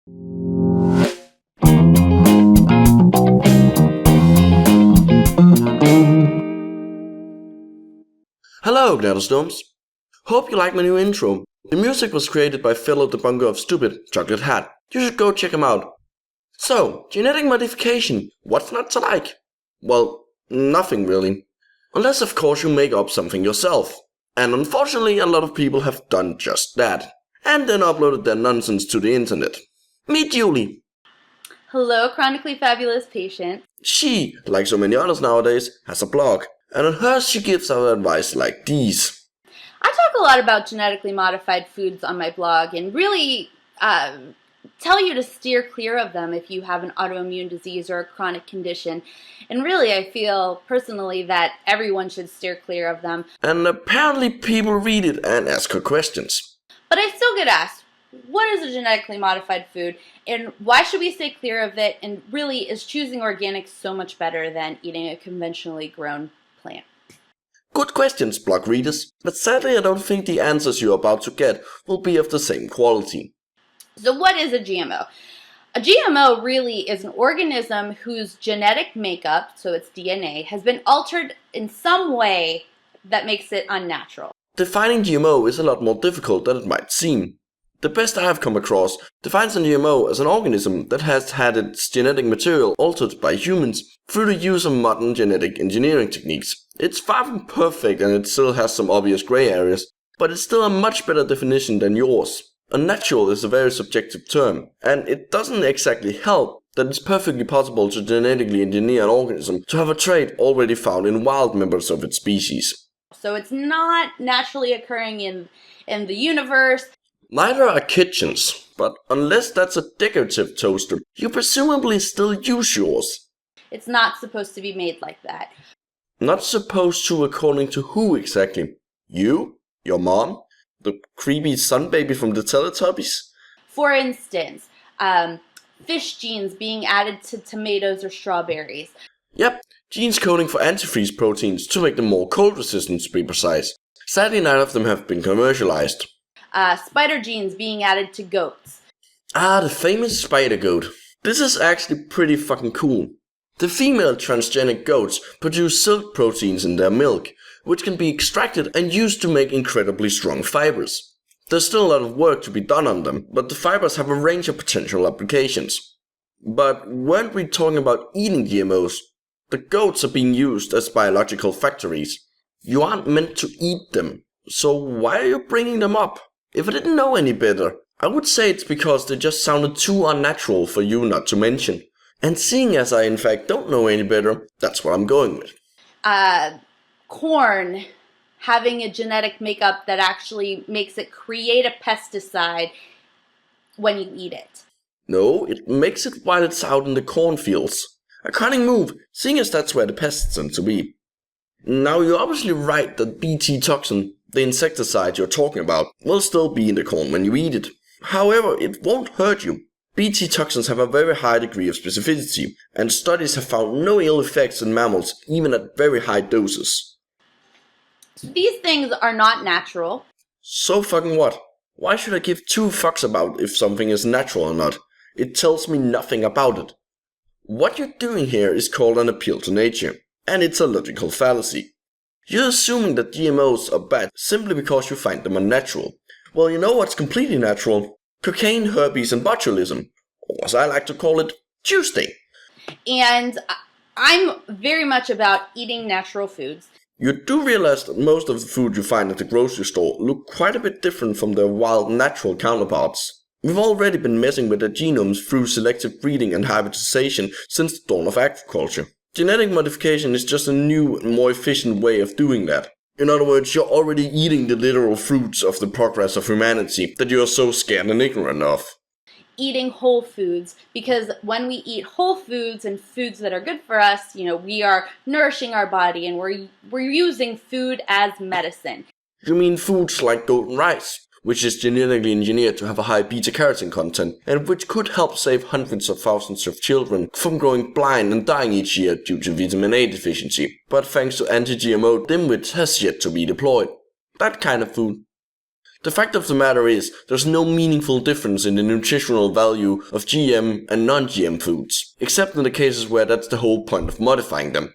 Hello, Gnatostorms. Hope you like my new intro. The music was created by Philip the Bunker of Stupid Chocolate Hat. You should go check him out. So, genetic modification, what's not to like? Well, nothing really. Unless of course you make up something yourself. And unfortunately a lot of people have done just that. And then uploaded their nonsense to the internet. Meet Julie. Hello, chronically fabulous patient. She, like so many others nowadays, has a blog. And on hers she gives out advice like these. I talk a lot about genetically modified foods on my blog and really tell you to steer clear of them if you have an autoimmune disease or a chronic condition. And really, I feel personally that everyone should steer clear of them. And apparently people read it and ask her questions. But I still get asked, what is a genetically modified food and why should we stay clear of it? And really, is choosing organic so much better than eating a conventionally grown plant? Good questions, blog readers, but sadly I don't think the answers you're about to get will be of the same quality. So what is a GMO? A GMO really is an organism whose genetic makeup, so its DNA, has been altered in some way that makes it unnatural. Defining GMO is a lot more difficult than it might seem. The best I have come across defines a GMO as an organism that has had its genetic material altered by humans through the use of modern genetic engineering techniques. It's far from perfect and it still has some obvious grey areas, but it's still a much better definition than yours. Unnatural is a very subjective term, and it doesn't exactly help that it's perfectly possible to genetically engineer an organism to have a trait already found in wild members of its species. So it's not naturally occurring in the universe. Neither are kitchens, but unless that's a decorative toaster, you presumably still use yours. It's not supposed to be made like that. Not supposed to according to who exactly? You? Your mom? The creepy sun baby from the Teletubbies? For instance, fish genes being added to tomatoes or strawberries. Yep, genes coding for antifreeze proteins to make them more cold resistant to be precise. Sadly, none of them have been commercialized. Spider genes being added to goats. Ah, the famous spider goat. This is actually pretty fucking cool. The female transgenic goats produce silk proteins in their milk, which can be extracted and used to make incredibly strong fibers. There's still a lot of work to be done on them, but the fibers have a range of potential applications. But weren't we talking about eating GMOs? The goats are being used as biological factories. You aren't meant to eat them, so why are you bringing them up? If I didn't know any better, I would say it's because they just sounded too unnatural for you not to mention. And seeing as I in fact don't know any better, that's what I'm going with. Corn having a genetic makeup that actually makes it create a pesticide when you eat it. No, it makes it while it's out in the cornfields. A cunning move, seeing as that's where the pests tend to be. Now you're obviously right that Bt toxin, the insecticide you're talking about, will still be in the corn when you eat it. However, it won't hurt you. Bt toxins have a very high degree of specificity, and studies have found no ill effects in mammals even at very high doses. These things are not natural. So fucking what? Why should I give two fucks about if something is natural or not? It tells me nothing about it. What you're doing here is called an appeal to nature, and it's a logical fallacy. You're assuming that GMOs are bad simply because you find them unnatural. Well, you know what's completely natural? Cocaine, herpes, and botulism, or as I like to call it, Tuesday. And I'm very much about eating natural foods. You do realize that most of the food you find at the grocery store look quite a bit different from their wild natural counterparts. We've already been messing with their genomes through selective breeding and hybridization since the dawn of agriculture. Genetic modification is just a new and more efficient way of doing that. In other words, you're already eating the literal fruits of the progress of humanity that you are so scared and ignorant of. Eating whole foods, because when we eat whole foods and foods that are good for us, we are nourishing our body and we're using food as medicine. You mean foods like golden rice, which is genetically engineered to have a high beta-carotene content, and which could help save hundreds of thousands of children from going blind and dying each year due to vitamin A deficiency, but thanks to anti-GMO dimwits has yet to be deployed. That kind of food. The fact of the matter is, there's no meaningful difference in the nutritional value of GM and non-GM foods, except in the cases where that's the whole point of modifying them.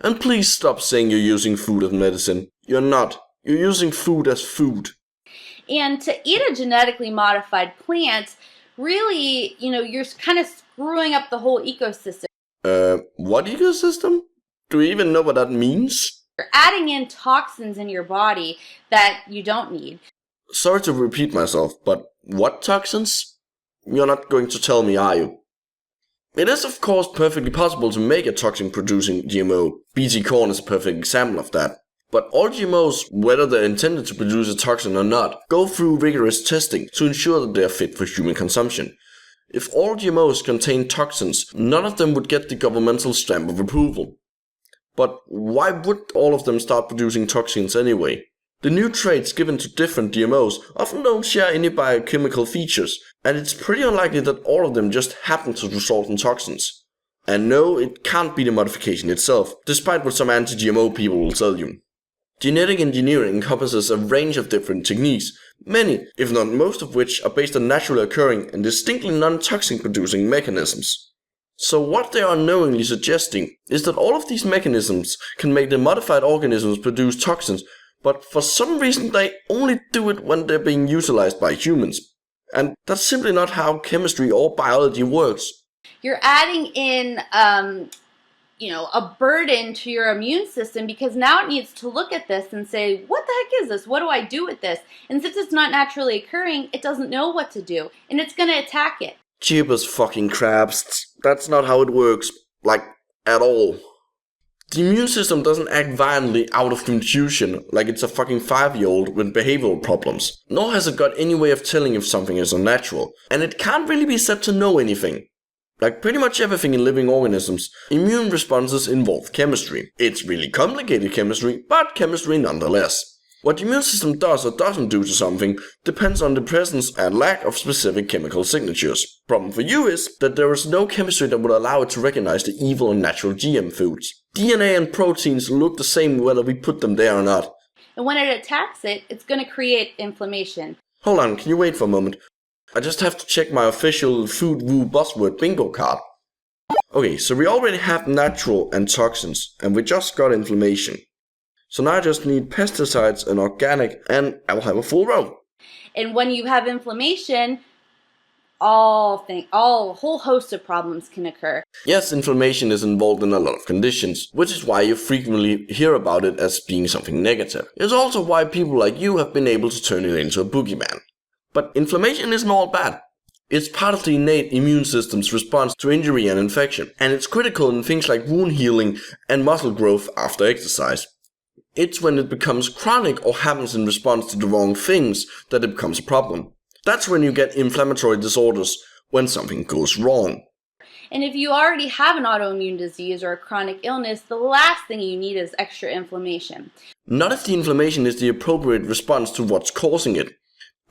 And please stop saying you're using food as medicine. You're not. You're using food as food. And to eat a genetically modified plant, really, you're kind of screwing up the whole ecosystem. What ecosystem? Do we even know what that means? You're adding in toxins in your body that you don't need. Sorry to repeat myself, but what toxins? You're not going to tell me, are you? It is of course perfectly possible to make a toxin-producing GMO. BT corn is a perfect example of that. But all GMOs, whether they're intended to produce a toxin or not, go through rigorous testing to ensure that they are fit for human consumption. If all GMOs contain toxins, none of them would get the governmental stamp of approval. But why would all of them start producing toxins anyway? The new traits given to different GMOs often don't share any biochemical features, and it's pretty unlikely that all of them just happen to result in toxins. And no, it can't be the modification itself, despite what some anti-GMO people will tell you. Genetic engineering encompasses a range of different techniques, many, if not most of which, are based on naturally occurring and distinctly non-toxin producing mechanisms. So what they are unknowingly suggesting is that all of these mechanisms can make the modified organisms produce toxins, but for some reason they only do it when they're being utilized by humans. And that's simply not how chemistry or biology works. You're adding in, a burden to your immune system because now it needs to look at this and say, what the heck is this? What do I do with this? And since it's not naturally occurring, it doesn't know what to do, and it's going to attack it. Jeepers fucking crabs. That's not how it works. Like, at all. The immune system doesn't act violently out of confusion like it's a fucking 5-year-old with behavioral problems. Nor has it got any way of telling if something is unnatural. And it can't really be said to know anything. Like pretty much everything in living organisms, immune responses involve chemistry. It's really complicated chemistry, but chemistry nonetheless. What the immune system does or doesn't do to something depends on the presence and lack of specific chemical signatures. Problem for you is that there is no chemistry that would allow it to recognize the evil and natural GM foods. DNA and proteins look the same whether we put them there or not. And when it attacks it, it's going to create inflammation. Hold on, can you wait for a moment? I just have to check my official food woo buzzword bingo card. Okay, so we already have natural and toxins, and we just got inflammation. So now I just need pesticides and organic, and I will have a full row. And when you have inflammation, a whole host of problems can occur. Yes, inflammation is involved in a lot of conditions, which is why you frequently hear about it as being something negative. It's also why people like you have been able to turn it into a boogeyman. But inflammation isn't all bad. It's part of the innate immune system's response to injury and infection, and it's critical in things like wound healing and muscle growth after exercise. It's when it becomes chronic or happens in response to the wrong things that it becomes a problem. That's when you get inflammatory disorders, when something goes wrong. And if you already have an autoimmune disease or a chronic illness, the last thing you need is extra inflammation. Not if the inflammation is the appropriate response to what's causing it.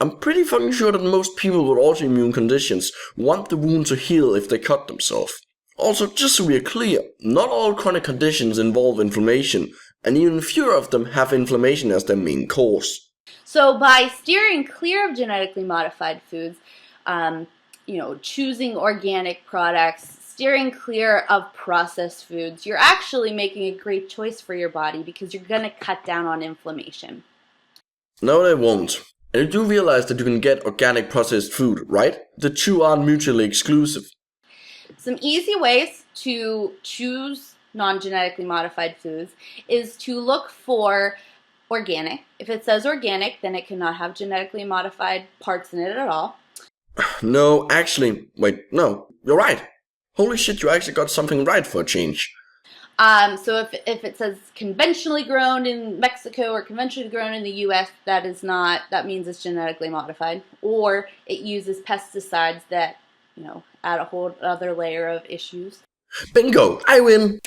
I'm pretty fucking sure that most people with autoimmune conditions want the wound to heal if they cut themselves. Also, just so we are clear, not all chronic conditions involve inflammation, and even fewer of them have inflammation as their main cause. So by steering clear of genetically modified foods, choosing organic products, steering clear of processed foods, you're actually making a great choice for your body because you're going to cut down on inflammation. No, they won't. And you do realize that you can get organic processed food, right? The two aren't mutually exclusive. Some easy ways to choose non-genetically modified foods is to look for organic. If it says organic, then it cannot have genetically modified parts in it at all. No, actually, no, you're right. Holy shit, you actually got something right for a change. So if it says conventionally grown in Mexico or conventionally grown in the US, that means it's genetically modified. Or it uses pesticides that, add a whole other layer of issues. Bingo! I win!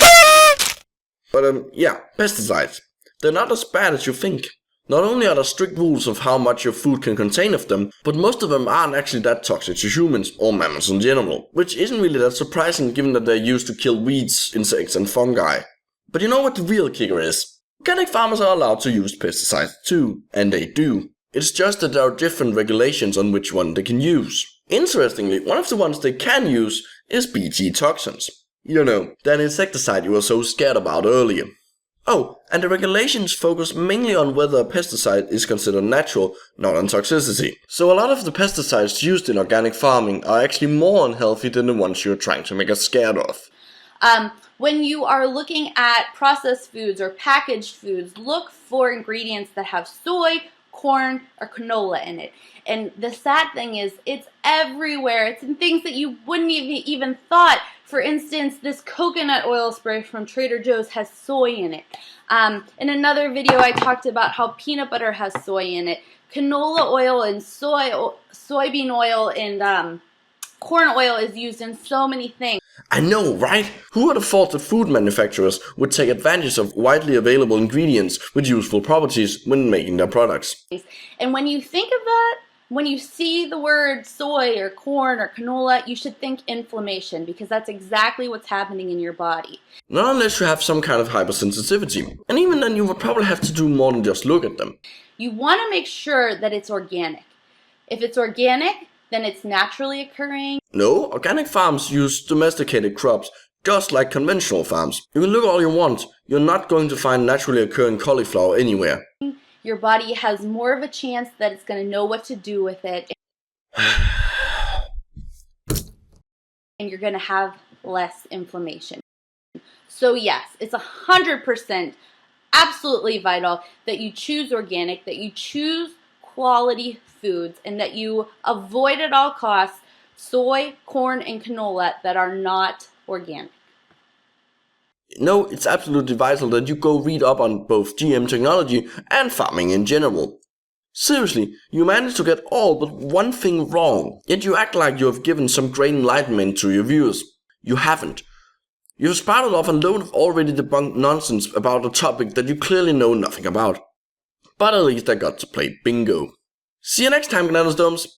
But pesticides. They're not as bad as you think. Not only are there strict rules of how much your food can contain of them, but most of them aren't actually that toxic to humans or mammals in general, which isn't really that surprising given that they're used to kill weeds, insects and fungi. But you know what the real kicker is? Organic farmers are allowed to use pesticides too, and they do. It's just that there are different regulations on which one they can use. Interestingly, one of the ones they can use is Bt toxins. You know, that insecticide you were so scared about earlier. Oh, and the regulations focus mainly on whether a pesticide is considered natural, not on toxicity. So a lot of the pesticides used in organic farming are actually more unhealthy than the ones you're trying to make us scared of. When you are looking at processed foods or packaged foods, look for ingredients that have soy, corn, or canola in it. And the sad thing is, it's everywhere. It's in things that you wouldn't even thought. For instance, this coconut oil spray from Trader Joe's has soy in it. In another video, I talked about how peanut butter has soy in it. Canola oil and soybean oil and corn oil is used in so many things. I know, right? Who would have thought that food manufacturers would take advantage of widely available ingredients with useful properties when making their products? And when you think of that, when you see the word soy or corn or canola, you should think inflammation, because that's exactly what's happening in your body. Not unless you have some kind of hypersensitivity. And even then you would probably have to do more than just look at them. You want to make sure that it's organic. If it's organic, then it's naturally occurring. No, organic farms use domesticated crops, just like conventional farms. You can look all you want, you're not going to find naturally occurring cauliflower anywhere. Your body has more of a chance that it's going to know what to do with it. And you're going to have less inflammation. So yes, it's 100% absolutely vital that you choose organic, that you choose quality foods, and that you avoid at all costs soy, corn, and canola that are not organic. No, it's absolutely vital that you go read up on both GM technology and farming in general. Seriously, you managed to get all but one thing wrong, yet you act like you have given some great enlightenment to your viewers. You haven't. You've spouted off a load of already debunked nonsense about a topic that you clearly know nothing about. But at least I got to play bingo. See you next time, Gnattosdomes!